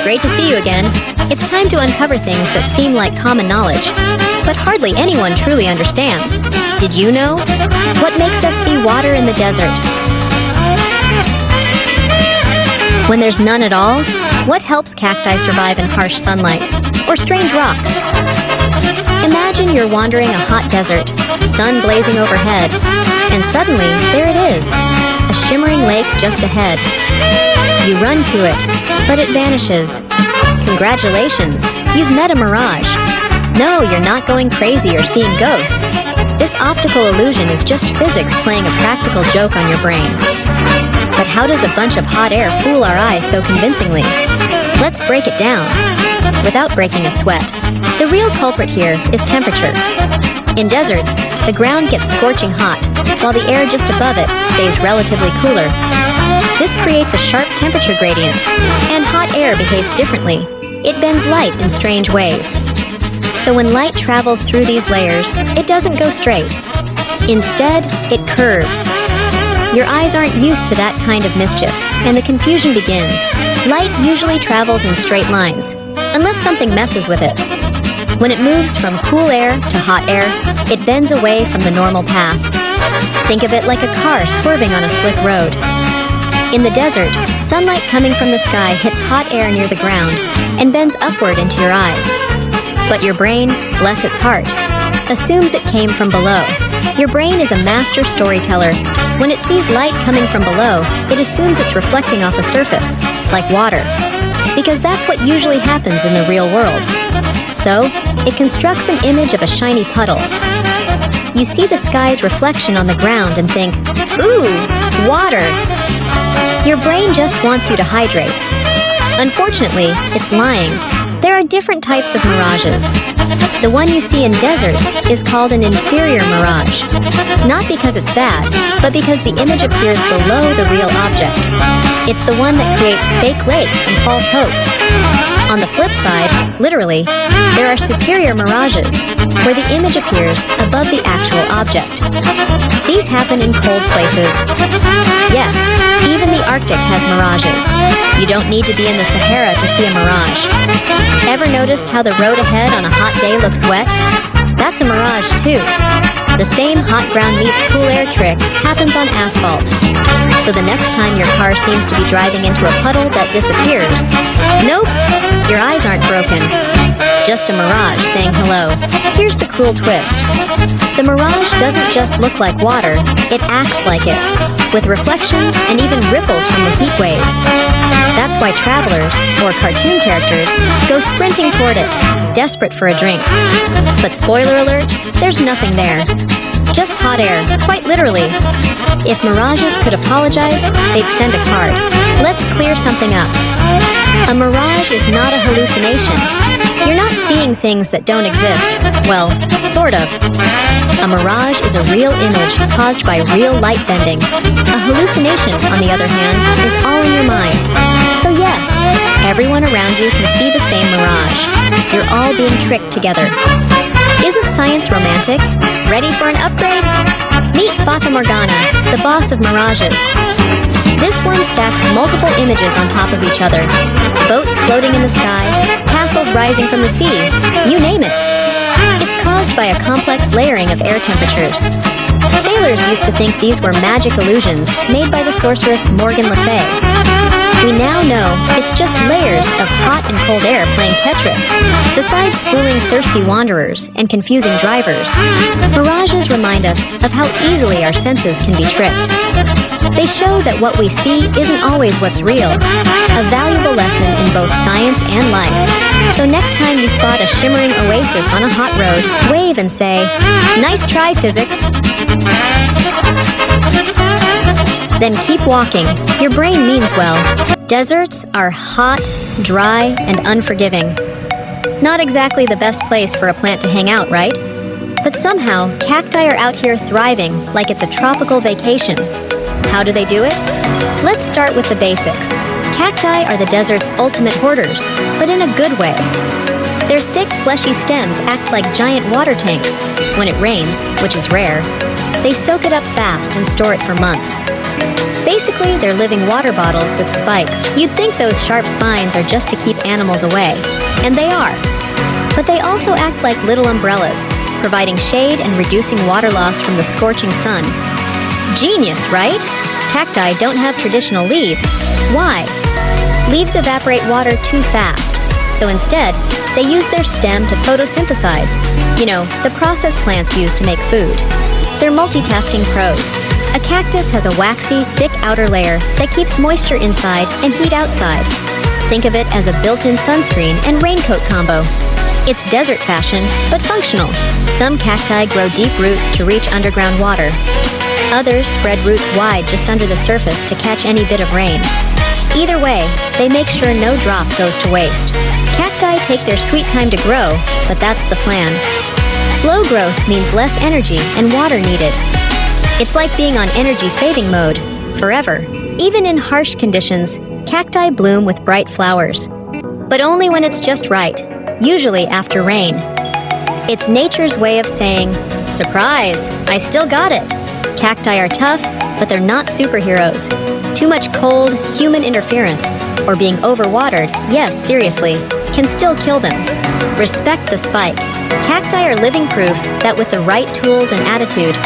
Great to see you again. It's time to uncover things that seem like common knowledge, but hardly anyone truly understands. Did you know? What makes us see water in the desert? When there's none at all, what helps cacti survive in harsh sunlight or strange rocks? Imagine you're wandering a hot desert, sun blazing overhead, and suddenly, there it is, a shimmering lake just ahead. You run to it, but it vanishes. Congratulations, you've met a mirage. No, you're not going crazy or seeing ghosts. This optical illusion is just physics playing a practical joke on your brain. But how does a bunch of hot air fool our eyes so convincingly? Let's break it down, without breaking a sweat. The real culprit here is temperature. In deserts, the ground gets scorching hot, while the air just above it stays relatively cooler. This creates a sharp temperature gradient, and hot air behaves differently. It bends light in strange ways. So when light travels through these layers, it doesn't go straight. Instead, it curves. Your eyes aren't used to that kind of mischief, and the confusion begins. Light usually travels in straight lines, unless something messes with it. When it moves from cool air to hot air, it bends away from the normal path. Think of it like a car swerving on a slick road. In the desert, sunlight coming from the sky hits hot air near the ground and bends upward into your eyes. But your brain, bless its heart, assumes it came from below. Your brain is a master storyteller. When it sees light coming from below, it assumes it's reflecting off a surface, like water, because that's what usually happens in the real world. So, it constructs an image of a shiny puddle. You see the sky's reflection on the ground and think, ooh, water! Your brain just wants you to hydrate. Unfortunately, it's lying. There are different types of mirages. The one you see in deserts is called an inferior mirage, not because it's bad, but because the image appears below the real object. It's the one that creates fake lakes and false hopes. On the flip side, literally, there are superior mirages, where the image appears above the actual object. These happen in cold places. Yes, even the Arctic has mirages. You don't need to be in the Sahara to see a mirage. Ever noticed how the road ahead on a hot day looks wet? That's a mirage too. The same hot ground meets cool air trick happens on asphalt. So the next time your car seems to be driving into a puddle that disappears, nope, your eyes aren't broken. Just a mirage saying hello. Here's the cruel twist. The mirage doesn't just look like water, it acts like it, with reflections and even ripples from the heat waves. That's why travelers, or cartoon characters, go sprinting toward it, desperate for a drink. But spoiler alert, there's nothing there. Just hot air, quite literally. If mirages could apologize, they'd send a card. Let's clear something up. A mirage is not a hallucination. You're not seeing things that don't exist. Well, sort of. A mirage is a real image caused by real light bending. A hallucination, on the other hand, is all in your mind. So yes, everyone around you can see the same mirage. You're all being tricked together. Isn't science romantic? Ready for an upgrade? Meet Fata Morgana, the boss of mirages. This one stacks multiple images on top of each other. Boats floating in the sky, castles rising from the sea, you name it. It's caused by a complex layering of air temperatures. Sailors used to think these were magic illusions made by the sorceress Morgan Le Fay. We now know it's just layers of hot and cold air playing Tetris, besides fooling thirsty wanderers and confusing drivers. Mirages remind us of how easily our senses can be tricked. They show that what we see isn't always what's real, a valuable lesson in both science and life. So next time you spot a shimmering oasis on a hot road, wave and say, "Nice try, physics." Then keep walking. Your brain means well. Deserts are hot, dry, and unforgiving. Not exactly the best place for a plant to hang out, right? But somehow, cacti are out here thriving like it's a tropical vacation. How do they do it? Let's start with the basics. Cacti are the desert's ultimate hoarders, but in a good way. Their thick, fleshy stems act like giant water tanks. When it rains, which is rare, they soak it up fast and store it for months. Basically, they're living water bottles with spikes. You'd think those sharp spines are just to keep animals away, and they are. But they also act like little umbrellas, providing shade and reducing water loss from the scorching sun. Genius, right? Cacti don't have traditional leaves. Why? Leaves evaporate water too fast, so instead, they use their stem to photosynthesize. You know, the process plants use to make food. They're multitasking pros. A cactus has a waxy, thick outer layer that keeps moisture inside and heat outside. Think of it as a built-in sunscreen and raincoat combo. It's desert fashion, but functional. Some cacti grow deep roots to reach underground water. Others spread roots wide just under the surface to catch any bit of rain. Either way, they make sure no drop goes to waste. Cacti take their sweet time to grow, but that's the plan. Slow growth means less energy and water needed. It's like being on energy-saving mode, forever. Even in harsh conditions, cacti bloom with bright flowers. But only when it's just right, usually after rain. It's nature's way of saying, "Surprise, I still got it." Cacti are tough, but they're not superheroes. Too much cold, human interference, or being overwatered, yes, seriously, can still kill them. Respect the spike. Cacti are living proof that with the right tools and attitude,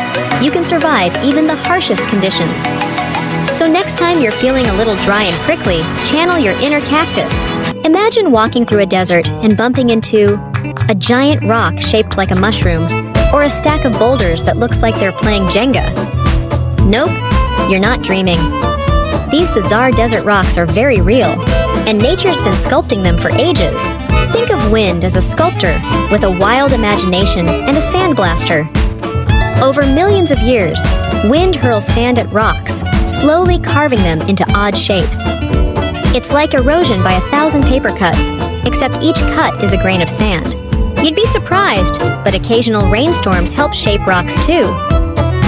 you can survive even the harshest conditions. So next time you're feeling a little dry and prickly, channel your inner cactus. Imagine walking through a desert and bumping into a giant rock shaped like a mushroom, or a stack of boulders that looks like they're playing Jenga. Nope, you're not dreaming. These bizarre desert rocks are very real, and nature's been sculpting them for ages. Think of wind as a sculptor with a wild imagination and a sandblaster. Over millions of years, wind hurls sand at rocks, slowly carving them into odd shapes. It's like erosion by 1,000 paper cuts, except each cut is a grain of sand. You'd be surprised, but occasional rainstorms help shape rocks too.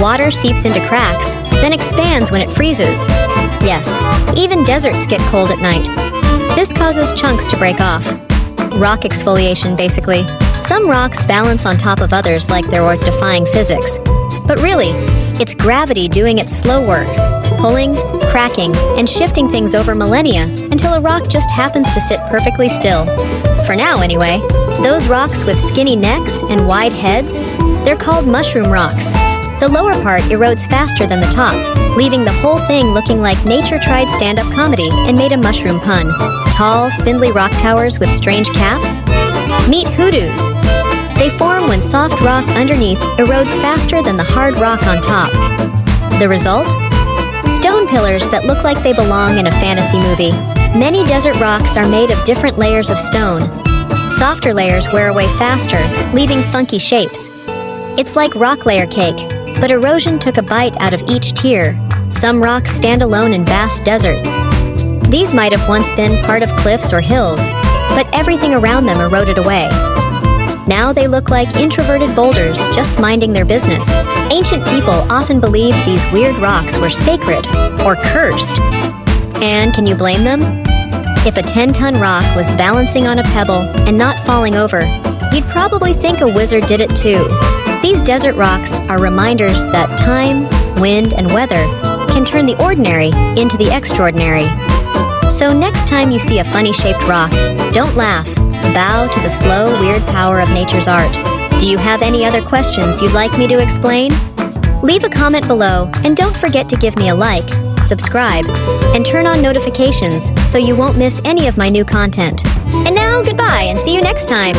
Water seeps into cracks, then expands when it freezes. Yes, even deserts get cold at night. This causes chunks to break off. Rock exfoliation, basically. Some rocks balance on top of others like they're defying physics. But really, it's gravity doing its slow work, pulling, cracking, and shifting things over millennia until a rock just happens to sit perfectly still. For now, anyway. Those rocks with skinny necks and wide heads, they're called mushroom rocks. The lower part erodes faster than the top, leaving the whole thing looking like nature tried stand-up comedy and made a mushroom pun. Tall, spindly rock towers with strange caps? Meet hoodoos. They form when soft rock underneath erodes faster than the hard rock on top. The result? Stone pillars that look like they belong in a fantasy movie. Many desert rocks are made of different layers of stone. Softer layers wear away faster, leaving funky shapes. It's like rock layer cake, but erosion took a bite out of each tier. Some rocks stand alone in vast deserts. These might have once been part of cliffs or hills, but everything around them eroded away. Now they look like introverted boulders just minding their business. Ancient people often believed these weird rocks were sacred or cursed. And can you blame them? If a 10-ton rock was balancing on a pebble and not falling over, you'd probably think a wizard did it too. These desert rocks are reminders that time, wind, and weather can turn the ordinary into the extraordinary. So next time you see a funny-shaped rock, don't laugh. Bow to the slow, weird power of nature's art. Do you have any other questions you'd like me to explain? Leave a comment below, and don't forget to give me a like, subscribe, and turn on notifications so you won't miss any of my new content. And now, goodbye, and see you next time!